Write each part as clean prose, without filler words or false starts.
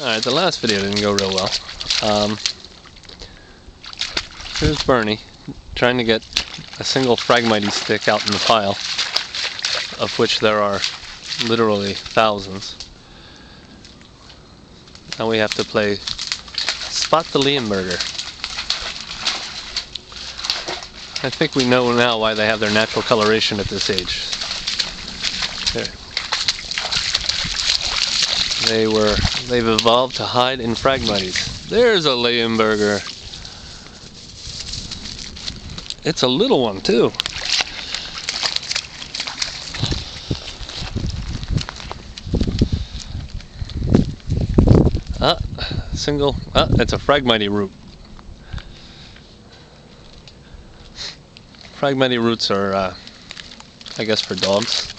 Alright, the last video didn't go real well. Here's Bernie trying to get a single Phragmites stick out in the pile, of which there are literally thousands. Now we have to play Spot the Leonberger. I think we know now why they have their natural coloration at this age. There. They've evolved to hide in Phragmites. There's a Leonberger. It's a little one too. It's a Phragmite root. Phragmite roots are, I guess, for dogs.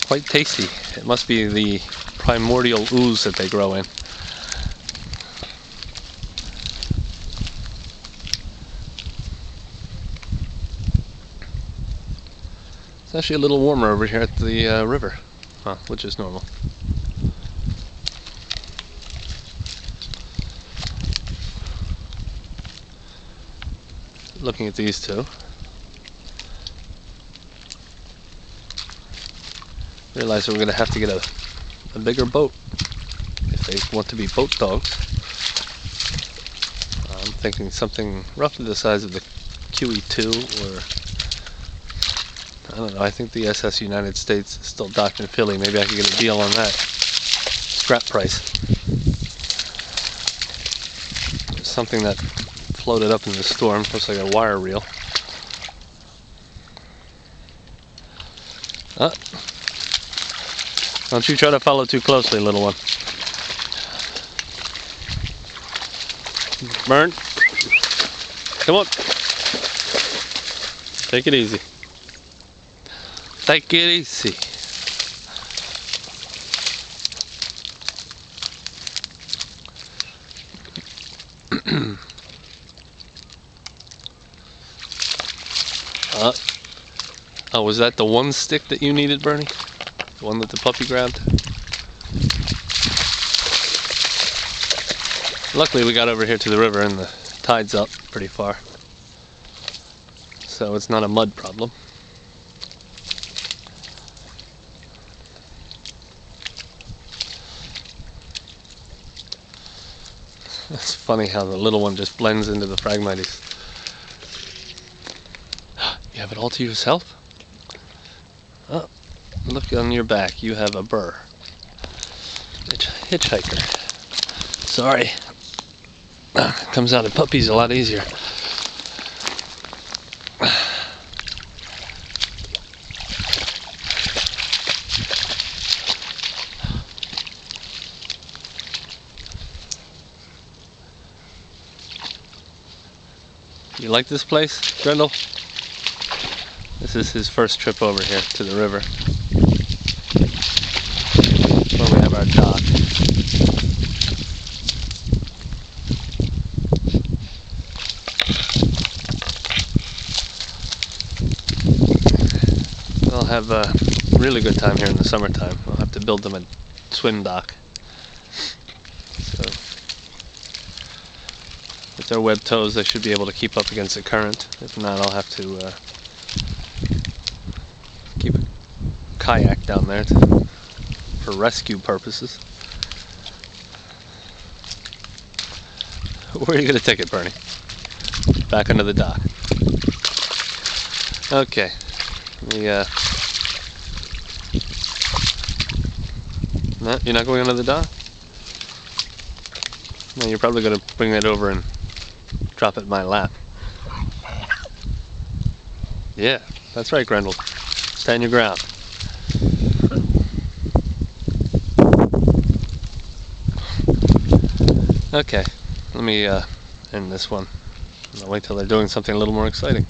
Quite tasty. It must be the primordial ooze that they grow in. It's actually a little warmer over here at the river, which is normal. Looking at these two, realize we're going to have to get a bigger boat if they want to be boat dogs. I'm thinking something roughly the size of the QE2, or I don't know, I think the SS United States is still docked in Philly. Maybe I could get a deal on that. Scrap price. There's something that floated up in the storm, looks like a wire reel. Don't you try to follow too closely, little one. Burn. Come on. Take it easy. Take it easy. Oh, was that the one stick that you needed, Bernie? The one that the puppy grabbed? Luckily we got over here to the river and the tide's up pretty far, so it's not a mud problem. It's funny how the little one just blends into the Phragmites. You have it all to yourself? Oh, look on your back, you have a burr. Hitchhiker. Sorry. Comes out of puppies a lot easier. You like this place, Grendel? This is his first trip over here to the river. Where we have our dock. I'll have a really good time here in the summertime. I'll have to build them a swim dock. So, with their webbed toes, they should be able to keep up against the current. If not, I'll have to keep a kayak down there for rescue purposes. Where are you going to take it, Bernie? Back under the dock. Okay. No, you're not going under the dock? No, you're probably going to bring that over and drop it in my lap. Yeah, that's right, Grendel. Stand your ground. Okay, let me end this one. I'll wait till they're doing something a little more exciting.